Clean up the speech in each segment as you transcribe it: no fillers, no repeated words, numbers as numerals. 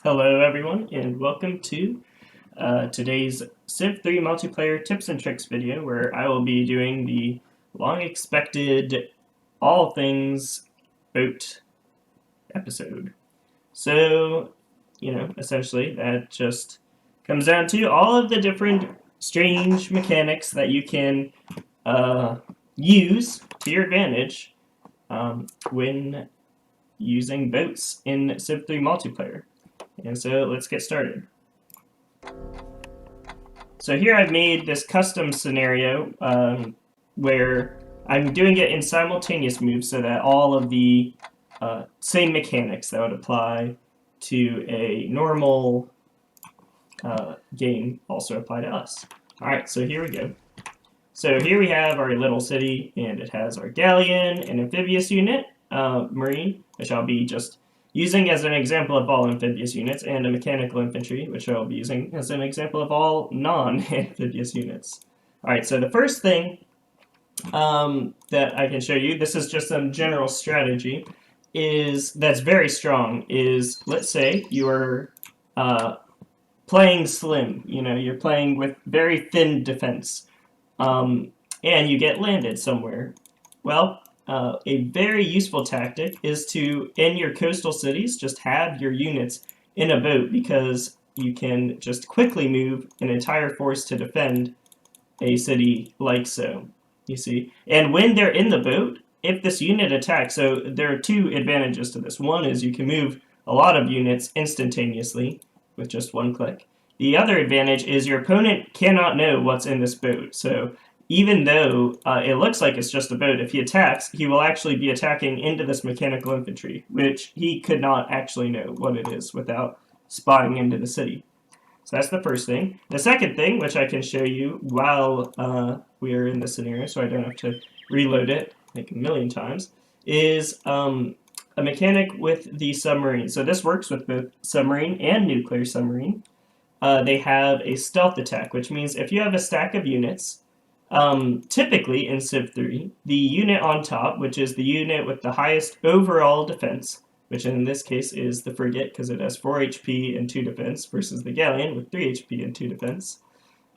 Hello everyone and welcome to today's Civ3 multiplayer tips and tricks video where I will be doing the long expected all things boat episode. So, essentially that just comes down to all of the different strange mechanics that you can use to your advantage when using boats in Civ3 multiplayer. And so let's get started. So here I've made this custom scenario where I'm doing it in simultaneous moves so that all of the same mechanics that would apply to a normal game also apply to us. Alright, so here we go. So here we have our little city, and it has our galleon, an amphibious unit, marine, which I'll be just using as an example of all amphibious units, and a mechanical infantry, which I'll be using as an example of all non-amphibious units. Alright, so the first thing that I can show you, this is just some general strategy, that's very strong, is let's say you are playing slim, you're playing with very thin defense, and you get landed somewhere. Well, a very useful tactic is to, in your coastal cities, just have your units in a boat because you can just quickly move an entire force to defend a city like so, you see. And when they're in the boat, if this unit attacks, so there are two advantages to this. One is you can move a lot of units instantaneously with just one click. The other advantage is your opponent cannot know what's in this boat, so even though it looks like it's just a boat, if he attacks, he will actually be attacking into this mechanical infantry, which he could not actually know what it is without spying into the city. So that's the first thing. The second thing, which I can show you while we are in this scenario, so I don't have to reload it like a million times, is a mechanic with the submarine. So this works with both submarine and nuclear submarine. They have a stealth attack, which means if you have a stack of units, typically in Civ3, the unit on top, which is the unit with the highest overall defense, which in this case is the frigate because it has 4 HP and 2 defense, versus the galleon with 3 HP and 2 defense,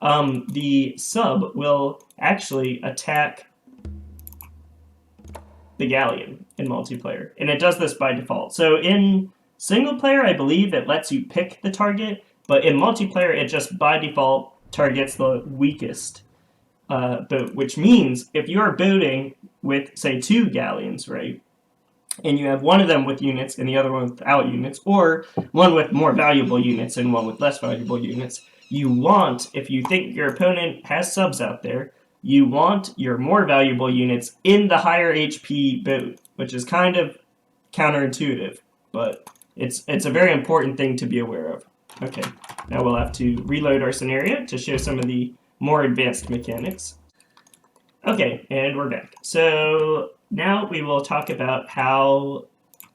the sub will actually attack the galleon in multiplayer, and it does this by default. So in single player, I believe it lets you pick the target, but in multiplayer, it just by default targets the weakest boat, which means if you are boating with, say, 2 galleons, right, and you have one of them with units and the other one without units, or one with more valuable units and one with less valuable units, you want, if you think your opponent has subs out there, you want your more valuable units in the higher HP boat, which is kind of counterintuitive, but it's a very important thing to be aware of. Okay, now we'll have to reload our scenario to show some of the more advanced mechanics. Okay, and we're back. So now we will talk about how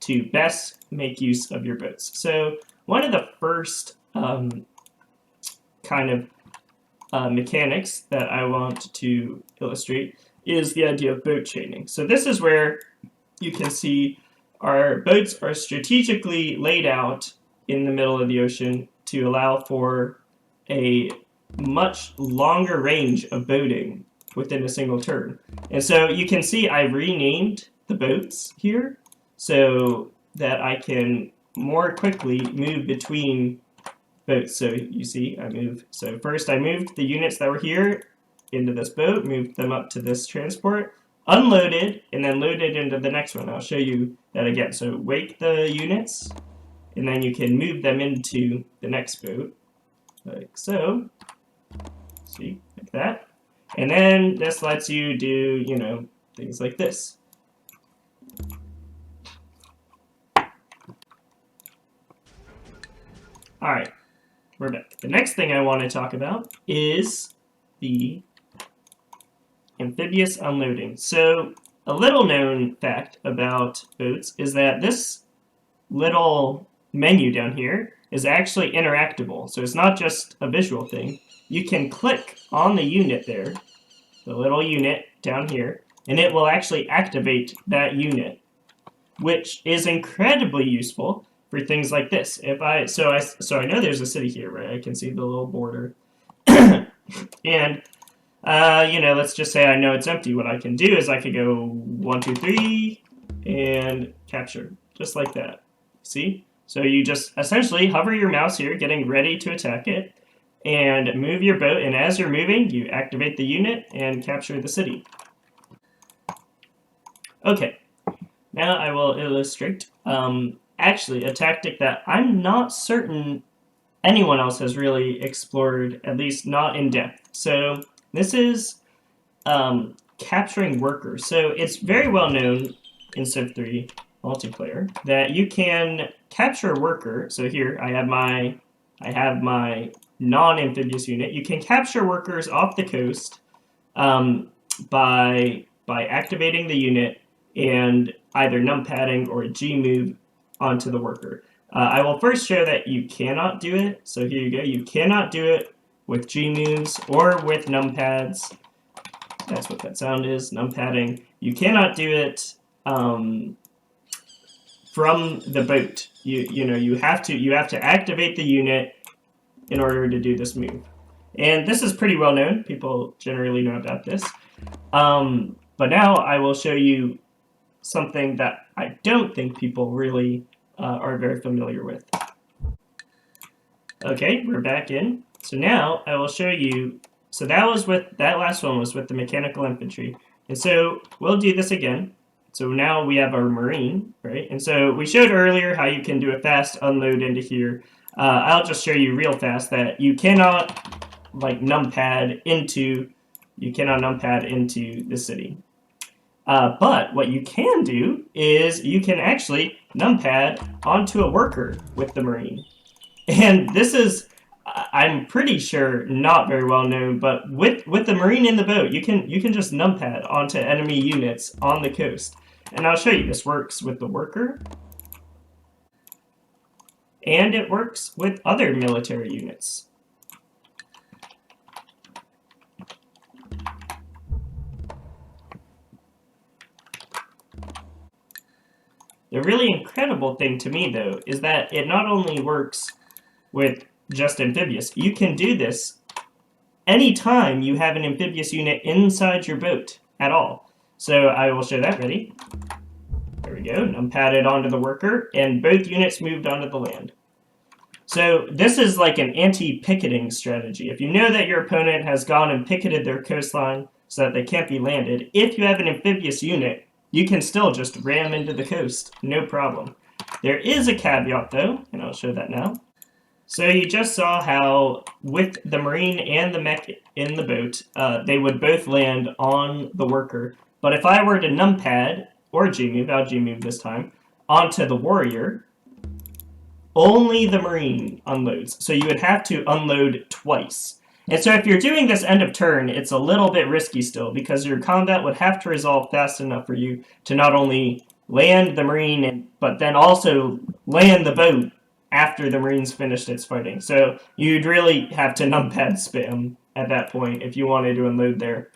to best make use of your boats. So one of the first kind of mechanics that I want to illustrate is the idea of boat chaining. So this is where you can see our boats are strategically laid out in the middle of the ocean to allow for a much longer range of boating within a single turn. And so you can see I renamed the boats here so that I can more quickly move between boats. So you see I move. So first I moved the units that were here into this boat, moved them up to this transport, unloaded, and then loaded into the next one. I'll show you that again. So wake the units, and then you can move them into the next boat, like so. See, like that. And then this lets you do, things like this. Alright, we're back. The next thing I want to talk about is the amphibious unloading. So a little known fact about boats is that this little menu down here is actually interactable. So it's not just a visual thing. You can click on the unit there, the little unit down here, and it will actually activate that unit, which is incredibly useful for things like this. If I know there's a city here, right? I can see the little border, and let's just say I know it's empty. What I can do is I could go 1, 2, 3, and capture just like that. See? So you just essentially hover your mouse here, getting ready to attack it, and move your boat. And as you're moving, you activate the unit and capture the city. Okay. Now I will illustrate actually a tactic that I'm not certain anyone else has really explored, at least not in depth. So this is capturing workers. So it's very well known in Civ3 multiplayer that you can capture a worker. So here I have my non-amphibious unit. You can capture workers off the coast by activating the unit and either numpadding or G move onto the worker. I will first show that you cannot do it. So here you go. You cannot do it with G moves or with numpads. That's what that sound is, numpadding. You cannot do it from the boat. You have to activate the unit in order to do this move. And this is pretty well known. People generally know about this. But now I will show you something that I don't think people really are very familiar with. Okay, we're back in. So now I will show you. So that last one was with the mechanical infantry. And so we'll do this again. So now we have our marine, right? And so we showed earlier how you can do a fast unload into here. I'll just show you real fast that you cannot numpad into the city. But what you can do is you can actually numpad onto a worker with the marine. And this is, I'm pretty sure, not very well known, but with the marine in the boat, you can just numpad onto enemy units on the coast. And I'll show you, this works with the worker, and it works with other military units. The really incredible thing to me, though, is that it not only works with just amphibious. You can do this anytime you have an amphibious unit inside your boat at all. So I will show that. Ready? There we go. Numpadded onto the worker, and both units moved onto the land. So this is like an anti-picketing strategy. If you know that your opponent has gone and picketed their coastline so that they can't be landed, if you have an amphibious unit, you can still just ram into the coast, no problem. There is a caveat, though, and I'll show that now. So you just saw how with the marine and the mech in the boat, they would both land on the worker. But if I were to numpad, or G-move, I'll G-move this time, onto the warrior, only the marine unloads. So you would have to unload twice. And so if you're doing this end of turn, it's a little bit risky still, because your combat would have to resolve fast enough for you to not only land the marine, but then also land the boat after the marine's finished its fighting. So you'd really have to numpad spam at that point if you wanted to unload there.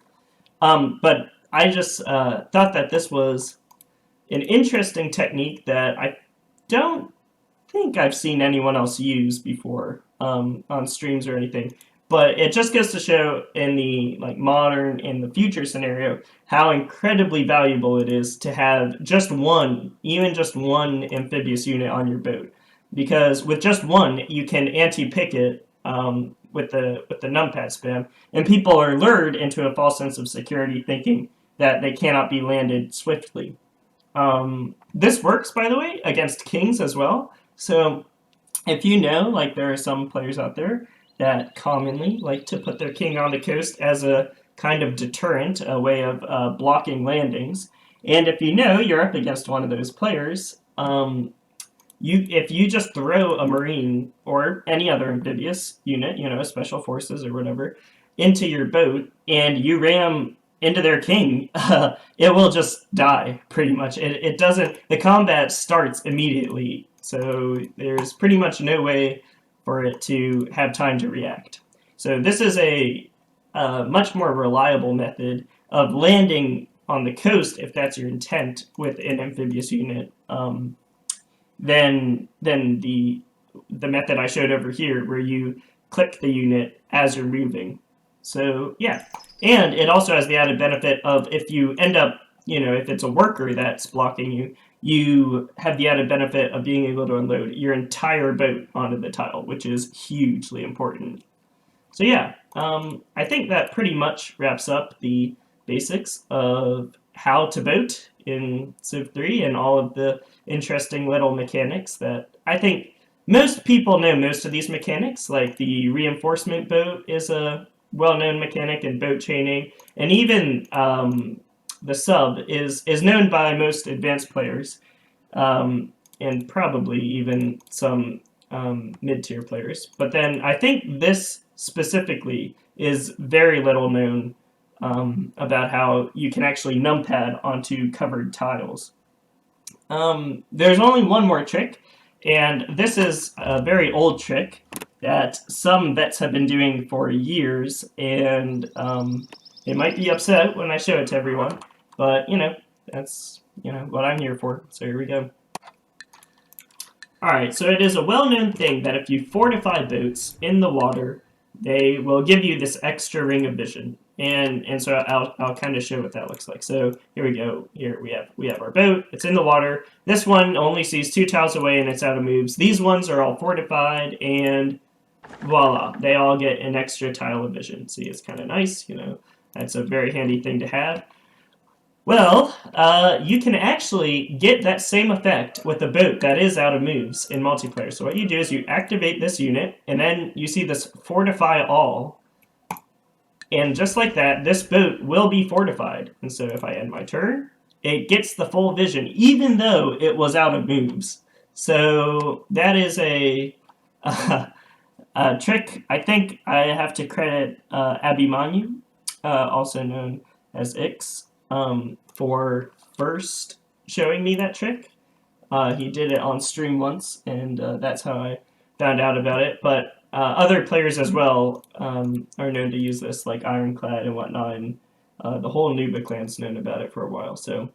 But I just thought that this was an interesting technique that I don't think I've seen anyone else use before on streams or anything. But it just goes to show in the modern and the future scenario how incredibly valuable it is to have just one, even just one amphibious unit on your boat. Because with just one, you can anti-picket with the numpad spam, and people are lured into a false sense of security, thinking that they cannot be landed swiftly. This works, by the way, against kings as well. So if you know, there are some players out there that commonly like to put their king on the coast as a kind of deterrent, a way of blocking landings. And if you know you're up against one of those players, if you just throw a marine or any other amphibious unit, special forces or whatever, into your boat and you ram into their king, it will just die pretty much. It doesn't. The combat starts immediately, so there's pretty much no way for it to have time to react. So this is a much more reliable method of landing on the coast if that's your intent with an amphibious unit. than the method I showed over here, where you click the unit as you're moving. So yeah, and it also has the added benefit of if you end up, if it's a worker that's blocking you, you have the added benefit of being able to unload your entire boat onto the tile, which is hugely important. So yeah, I think that pretty much wraps up the basics of how to boat in Civ 3 and all of the interesting little mechanics that I think most people know most of these mechanics. Like the reinforcement boat is a well-known mechanic in boat chaining, and even the sub is known by most advanced players, and probably even some mid-tier players. But then I think this specifically is very little known about how you can actually numpad onto covered tiles. There's only one more trick, and this is a very old trick that some vets have been doing for years, and they might be upset when I show it to everyone, but that's what I'm here for. So here we go. Alright, so it is a well-known thing that if you fortify boats in the water, they will give you this extra ring of vision. And so I'll kind of show what that looks like. So here we go. Here we have our boat. It's in the water. This one only sees 2 tiles away and it's out of moves. These ones are all fortified, and voila, they all get an extra tile of vision. See, it's kind of nice, That's a very handy thing to have. Well, you can actually get that same effect with a boat that is out of moves in multiplayer. So what you do is you activate this unit, and then you see this Fortify All. And just like that, this boat will be fortified. And so if I end my turn, it gets the full vision, even though it was out of moves. So that is a trick. I think I have to credit Abhimanyu, also known as Ix, for first showing me that trick. He did it on stream once, and that's how I found out about it. But other players as well are known to use this, like Ironclad and whatnot, and the whole Nuba clan's known about it for a while. So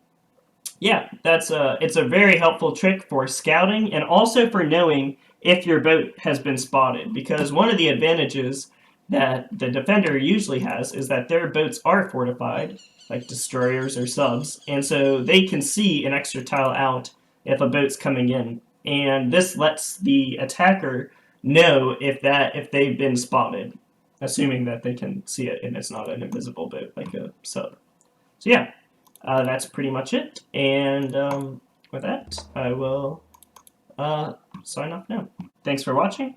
yeah, it's a very helpful trick for scouting and also for knowing if your boat has been spotted, because one of the advantages that the defender usually has is that their boats are fortified, like destroyers or subs, and so they can see an extra tile out if a boat's coming in, and this lets the attacker know if they've been spotted, assuming that they can see it and it's not an invisible boat like a sub. So yeah, that's pretty much it, and with that, I will sign off now. Thanks for watching.